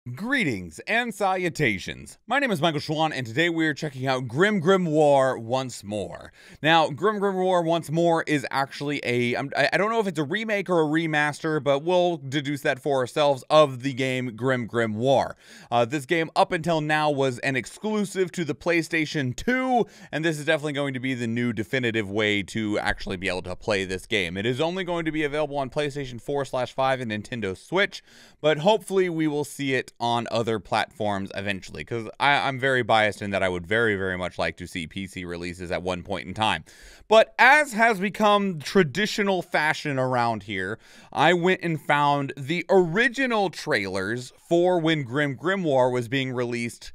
Greetings and salutations. My name is Michael Schwahn, and today we are checking out GrimGrimoire OnceMore. Now, GrimGrimoire OnceMore is actually I don't know if it's a remake or a remaster, but we'll deduce that for ourselves, of the game GrimGrimoire. This game, up until now, was an exclusive to the PlayStation 2, and this is definitely going to be the new definitive way to actually be able to play this game. It is only going to be available on PlayStation 4/5 and Nintendo Switch, but hopefully we will see it on other platforms eventually, because I'm very biased in that I would very, very much like to see PC releases at one point in time. But as has become traditional fashion around here, I went and found the original trailers for when GrimGrimoire was being released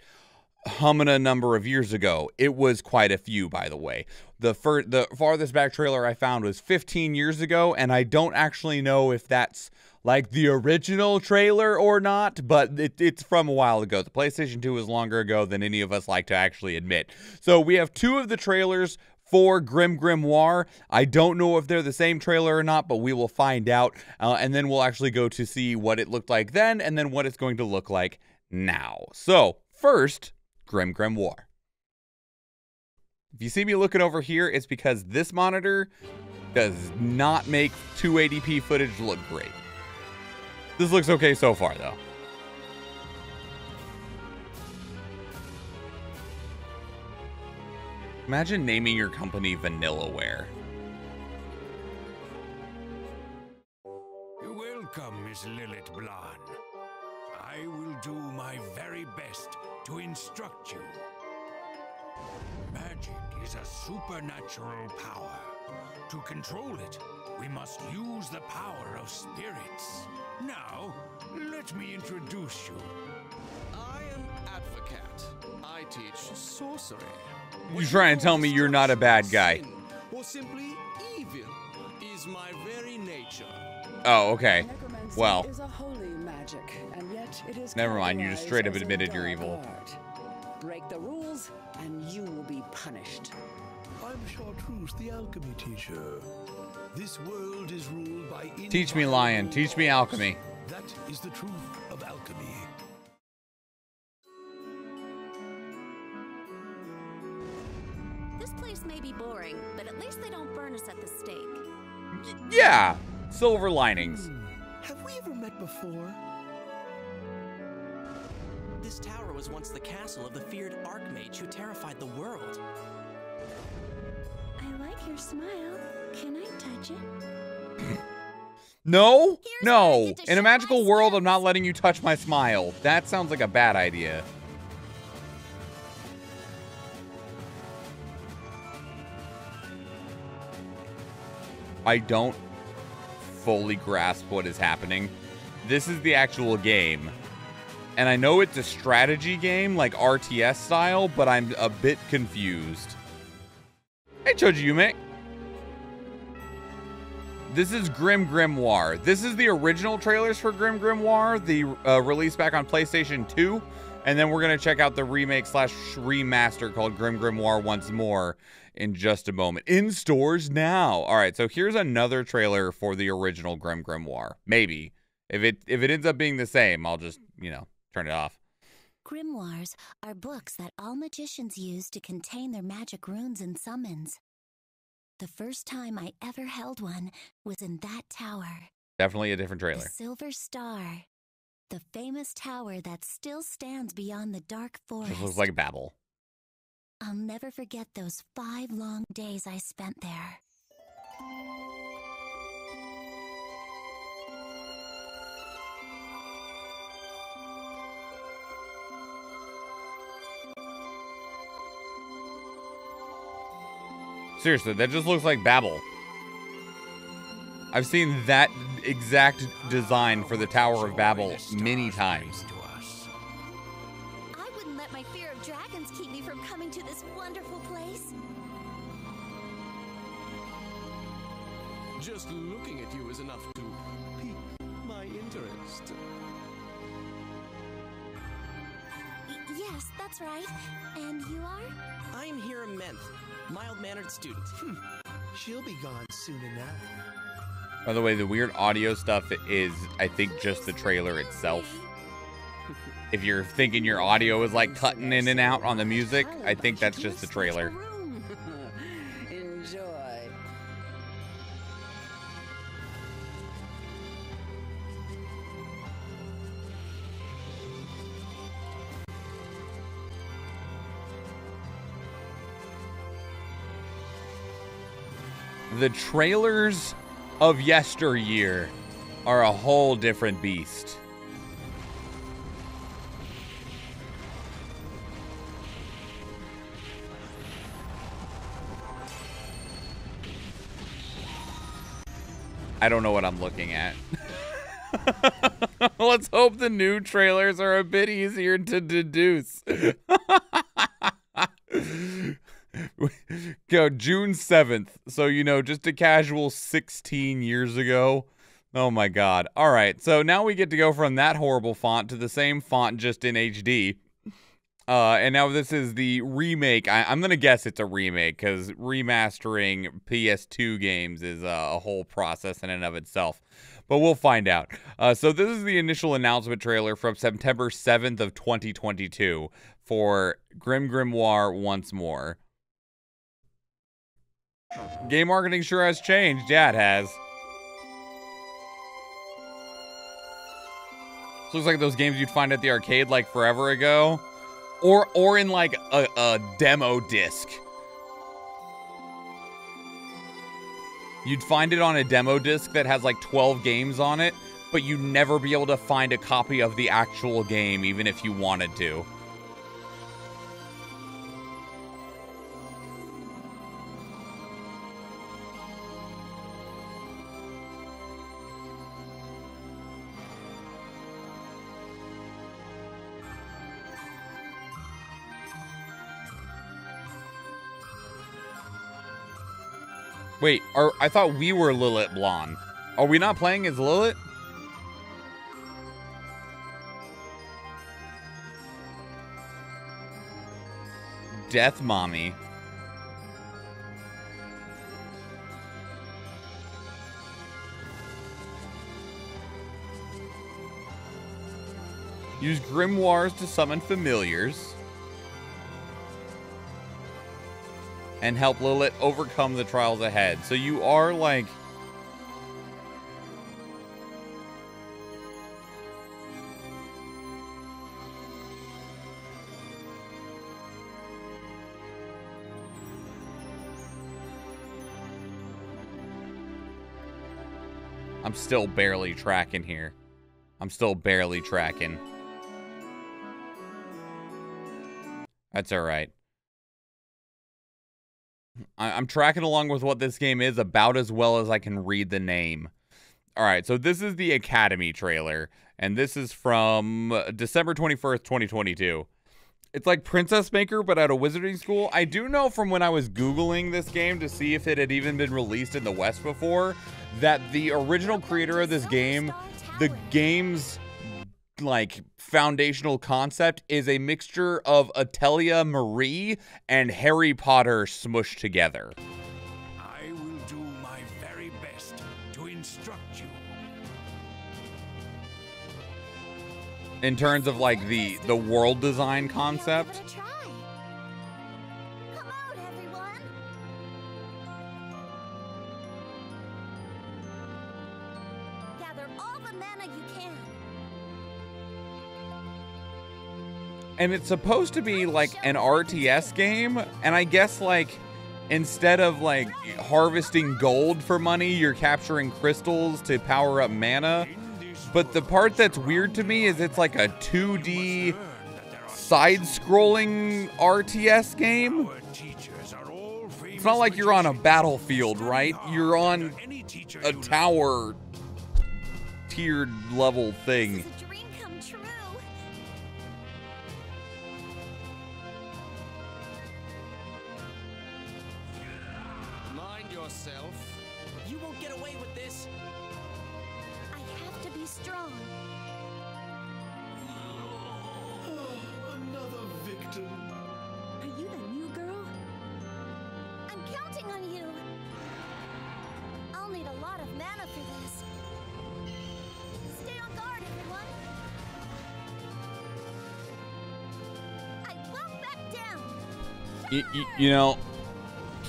a number of years ago. It was quite a few, by the way. The farthest back trailer I found was 15 years ago, and I don't actually know if that's like the original trailer or not, but it's from a while ago. The PlayStation 2 was longer ago than any of us like to actually admit. So we have two of the trailers for GrimGrimoire. I don't know if they're the same trailer or not, but we will find out, and then we'll actually go to see what it looked like then, and then what it's going to look like now. So first, GrimGrimoire. If you see me looking over here, it's because this monitor does not make 280p footage look great. This looks okay so far, though. Imagine naming your company Vanillaware. Welcome, Miss Lilith Blanc. I will do my very best to instruct you. Magic is a supernatural power. To control it, we must use the power of spirits. Now, let me introduce you. I am Advocate. I teach sorcery. You're trying to tell me you're not a bad guy. Or simply evil is my very nature. Oh, okay. Well, is a holy magic, and yet it is never mind. You just straight up admitted you're evil. Break the rules, and you will be punished. I'm Chartreuse, the alchemy teacher. This world is ruled by... Teach me, lion. Teach me alchemy. That is the truth of alchemy. This place may be boring, but at least they don't burn us at the stake. Yeah, silver linings. Have we ever met before? This tower was once the castle of the feared Archmage who terrified the world. I like your smile. Can I touch it? No, no. In a magical world, I'm not letting you touch my smile. That sounds like a bad idea. I don't fully grasp what is happening. This is the actual game. And I know it's a strategy game, like RTS style, but I'm a bit confused. Hey, Chojiyume. This is GrimGrimoire. This is the original trailers for GrimGrimoire, the release back on PlayStation 2. And then we're going to check out the remake/remaster called GrimGrimoire OnceMore in just a moment. In stores now. All right, so here's another trailer for the original GrimGrimoire. Maybe. If it ends up being the same, I'll just, turn it off. Grimoires are books that all magicians use to contain their magic runes and summons. The first time I ever held one was in that tower. Definitely a different trailer. The Silver Star. The famous tower that still stands beyond the dark forest. This looks like Babel. I'll never forget those 5 long days I spent there. Seriously, that just looks like Babel. I've seen that exact design for the Tower of Babel many times. I wouldn't let my fear of dragons keep me from coming to this wonderful place. Just looking at you is enough to pique my interest. Yes, that's right. And you are? I am Hira Menth, mild-mannered student. She'll be gone soon enough. By the way, the weird audio stuff is, I think, just the trailer itself. If you're thinking your audio is like cutting in and out on the music, I think that's just the trailer. Enjoy. The trailers of yesteryear are a whole different beast. I don't know what I'm looking at. Let's hope the new trailers are a bit easier to deduce. Go June 7th. So, you know, just a casual 16 years ago. Oh my God. All right. So now we get to go from that horrible font to the same font just in HD. And now this is the remake. I'm going to guess it's a remake because remastering PS2 games is a whole process in and of itself. But we'll find out. So this is the initial announcement trailer from September 7th of 2022 for GrimGrimoire OnceMore. Game marketing sure has changed. Yeah, it has. This looks like those games you'd find at the arcade like forever ago. Or in like a demo disc. You'd find it on a demo disc that has like 12 games on it, but you'd never be able to find a copy of the actual game even if you wanted to. Wait, I thought we were Lilith Blonde. Are we not playing as Lilith? Death Mommy. Use grimoires to summon familiars. And help Lilith overcome the trials ahead. So you are like... I'm still barely tracking here. I'm still barely tracking. That's all right. I'm tracking along with what this game is about as well as I can read the name. All right, so this is the Academy trailer, and this is from December 21st, 2022. It's like Princess Maker, but at a wizarding school. I do know from when I was Googling this game to see if it had even been released in the West before, that the original creator of this game, the game's like foundational concept is a mixture of Atelier Marie and Harry Potter smushed together. I will do my very best to instruct you. In terms of like the world design concept. Come out, everyone. Gather all the mana you can. And it's supposed to be like an RTS game, and I guess like instead of like harvesting gold for money, you're capturing crystals to power up mana. But the part that's weird to me is it's like a 2D side-scrolling RTS game. It's not like you're on a battlefield, right? You're on a tower tiered level thing. You won't get away with this. I have to be strong. Another victim. Are you the new girl? I'm counting on you. I'll need a lot of mana for this. Stay on guard, everyone. You know,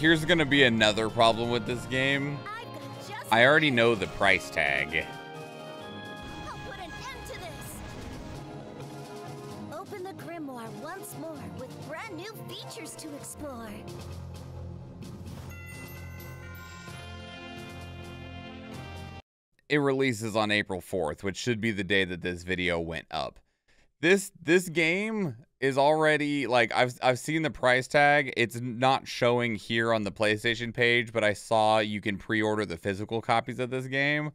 here's gonna be another problem with this game. I already know the price tag. I'll put an end to this. Open the Grimoire once more with brand new features to explore. It releases on April 4th, which should be the day that this video went up. This game is already, like, I've seen the price tag. It's not showing here on the PlayStation page, but I saw you can pre-order the physical copies of this game.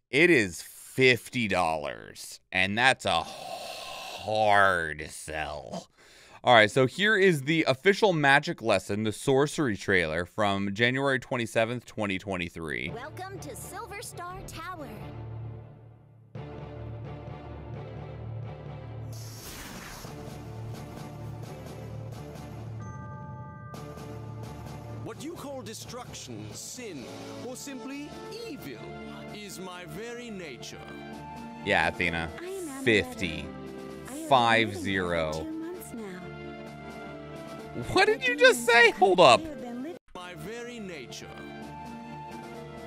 It is $50, and that's a hard sell. All right, so here is the official Magic Lesson, the Sorcery trailer from January 27th, 2023. Welcome to Silver Star Tower. What you call destruction, sin, or simply evil is my very nature. Yeah, Athena. 50. 50. What did you just say? Hold up. My very nature.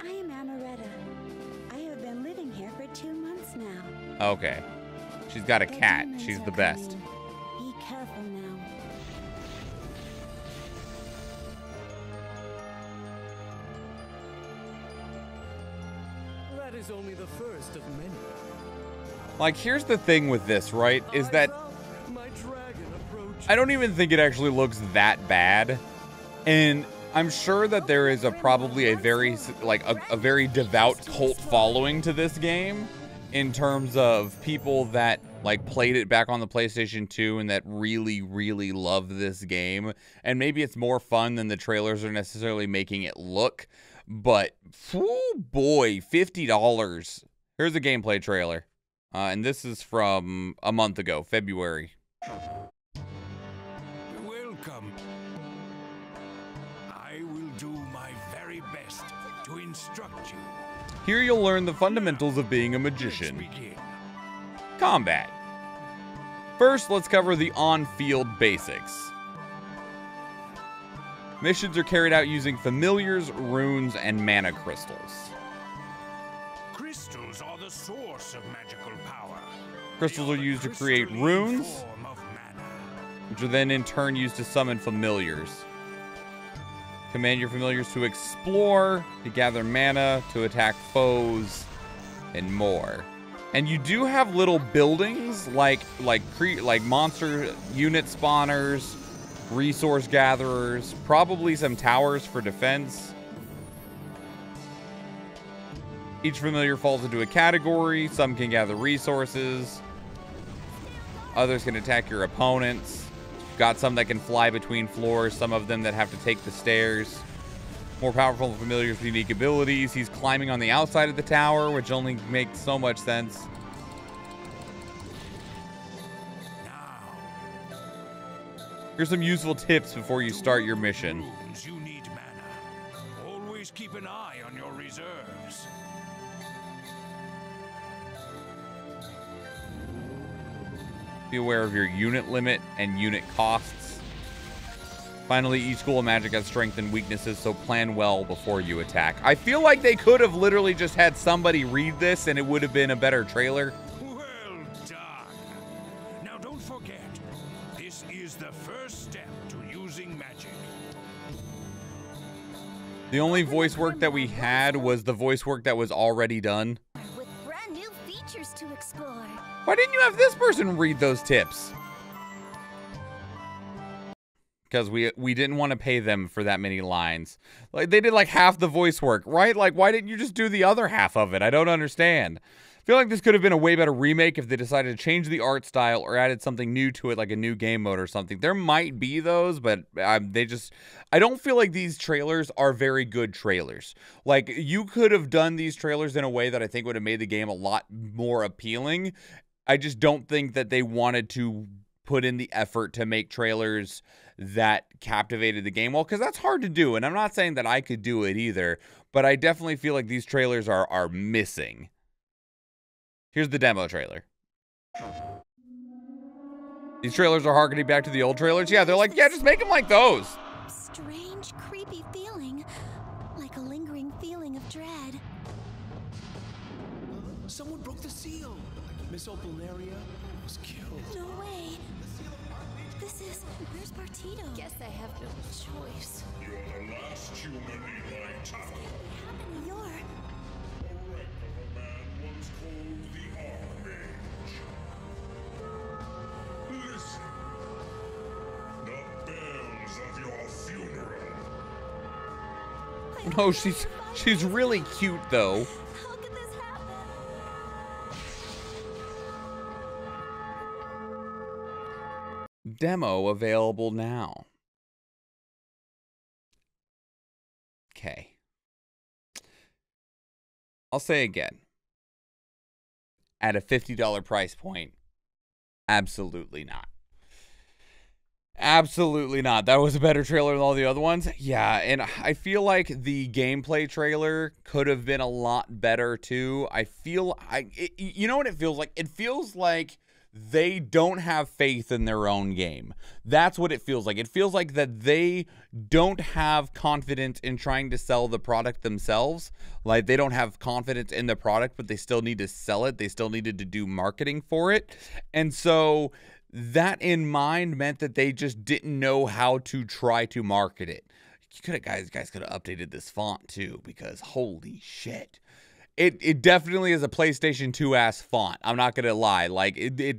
I am Amaretta. I have been living here for 2 months now. Okay. She's got a cat. She's the best. Be careful now. That is only the first of many. Like, here's the thing with this, right? Is that My dragon approach. I don't even think it actually looks that bad. And I'm sure that there is probably a very, like, a very devout cult following to this game in terms of people that, like, played it back on the PlayStation 2 and that really, really love this game. And maybe it's more fun than the trailers are necessarily making it look. But, oh boy, $50. Here's a gameplay trailer. And this is from a month ago, February. Welcome. I will do my very best to instruct you. Here you'll learn the fundamentals of being a Let's magician. begin. Combat. First, let's cover the on-field basics. Missions are carried out using familiars, runes, and mana crystals. Crystals are the source of magical power. Crystals are used to create Crystalline runes, form of mana. which are then in turn used to summon familiars. Command your familiars to explore, to gather mana, to attack foes, and more. And you do have little buildings like monster unit spawners, resource gatherers, probably some towers for defense. Each familiar falls into a category. Some can gather resources. Others can attack your opponents. Got some that can fly between floors. Some of them that have to take the stairs. More powerful familiars with unique abilities. He's climbing on the outside of the tower, which only makes so much sense. Here's some useful tips before you start your mission. Runes, you need mana. Always keep an eye on your reserves. Be aware of your unit limit and unit costs. Finally, each school of magic has strengths and weaknesses, so plan well before you attack. I feel like they could have literally just had somebody read this and it would have been a better trailer. Well done. Now don't forget, this is the first step to using magic. The only voice work that we had was the voice work that was already done. With brand new features to explore. Why didn't you have this person read those tips? Because we didn't want to pay them for that many lines. Like, they did like half the voice work, right? Like, why didn't you just do the other half of it? I don't understand. I feel like this could have been a way better remake if they decided to change the art style or added something new to it, like a new game mode or something. There might be those, but I don't feel like these trailers are very good trailers. Like, you could have done these trailers in a way that I think would have made the game a lot more appealing. I just don't think that they wanted to put in the effort to make trailers that captivated the game well, because that's hard to do, and I'm not saying that I could do it either, but I definitely feel like these trailers are missing. Here's the demo trailer. These trailers are harkening back to the old trailers. Yeah, they're like, yeah, just make them like those. Strange, creepy feeling. Like a lingering feeling of dread. Someone broke the seal. Miss Opalnaria was killed. No way. Where's Partito? Guess I have no choice. You're the last human in my tower. You're... A relic of a man once called the Archmage. Listen. The bells of your funeral. No, she's really cute though. How could this happen? Demo available now. Okay. I'll say again. At a $50 price point, absolutely not. Absolutely not. That was a better trailer than all the other ones. Yeah, and I feel like the gameplay trailer could have been a lot better too. You know what it feels like? It feels like they don't have faith in their own game. That's what it feels like. It feels like that they don't have confidence in trying to sell the product themselves. Like they don't have confidence in the product, but they still need to sell it. They still needed to do marketing for it. And so that in mind meant that they just didn't know how to try to market it. You guys could have updated this font too, because holy shit. It definitely is a PlayStation 2 ass font. I'm not gonna lie. Like they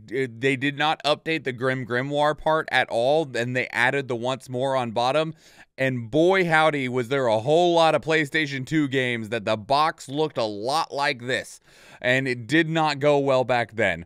did not update the Grimoire part at all, and they added the once more on bottom. And boy howdy, was there a whole lot of PlayStation 2 games that the box looked a lot like this, and it did not go well back then.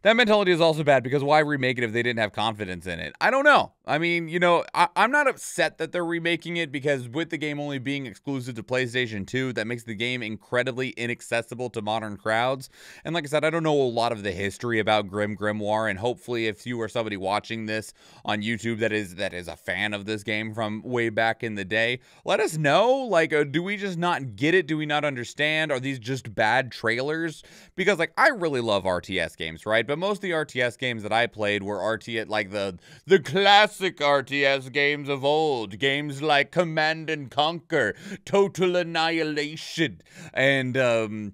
That mentality is also bad because why remake it if they didn't have confidence in it? I don't know. I mean, you know, I'm not upset that they're remaking it because with the game only being exclusive to PlayStation 2, that makes the game incredibly inaccessible to modern crowds. And like I said, I don't know a lot of the history about Grimoire, and hopefully if you are somebody watching this on YouTube that is a fan of this game from way back in the day, let us know. Like, do we just not get it? Do we not understand? Are these just bad trailers? Because like, I really love RTS games, right? But most of the RTS games that I played were RTS, like the classic RTS games of old. Games like Command and Conquer, Total Annihilation, and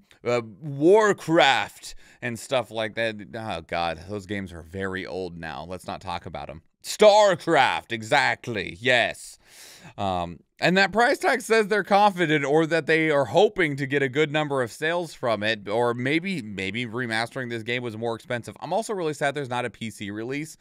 Warcraft, and stuff like that. Oh, God. Those games are very old now. Let's not talk about them. StarCraft, exactly. Yes. And that price tag says they're confident or that they are hoping to get a good number of sales from it, or maybe remastering this game was more expensive. I'm also really sad there's not a PC release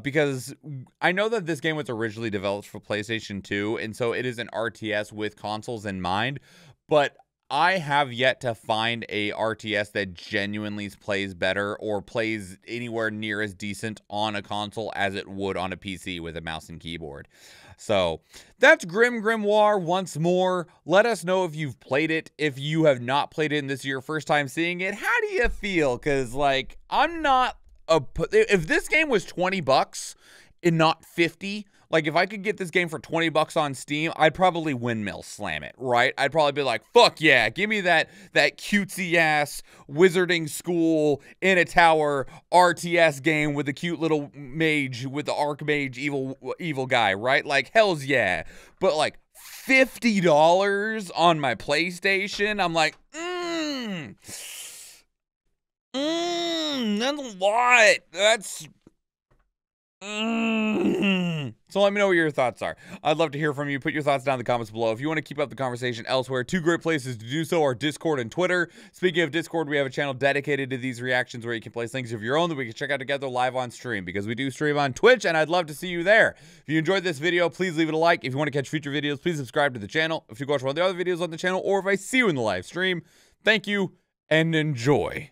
because I know that this game was originally developed for PlayStation 2, and so it is an RTS with consoles in mind, but I have yet to find a RTS that genuinely plays better or plays anywhere near as decent on a console as it would on a PC with a mouse and keyboard. So that's GrimGrimoire once more. Let us know if you've played it. If you have not played it and this is your first time seeing it, how do you feel? Because like, I'm not if this game was $20 and not 50, like if I could get this game for $20 on Steam, I'd probably windmill slam it, right? I'd probably be like, fuck yeah, give me that cutesy ass wizarding school in a tower RTS game with a cute little mage with the Archmage evil guy, right? Like hells yeah. But like $50 on my PlayStation, I'm like, that's a lot. That's So let me know what your thoughts are. I'd love to hear from you. Put your thoughts down in the comments below. If you want to keep up the conversation elsewhere, two great places to do so are Discord and Twitter. Speaking of Discord, we have a channel dedicated to these reactions where you can place things of your own that we can check out together live on stream, because we do stream on Twitch, and I'd love to see you there. If you enjoyed this video, please leave it a like. If you want to catch future videos, please subscribe to the channel. If you watch one of the other videos on the channel, or if I see you in the live stream, thank you and enjoy.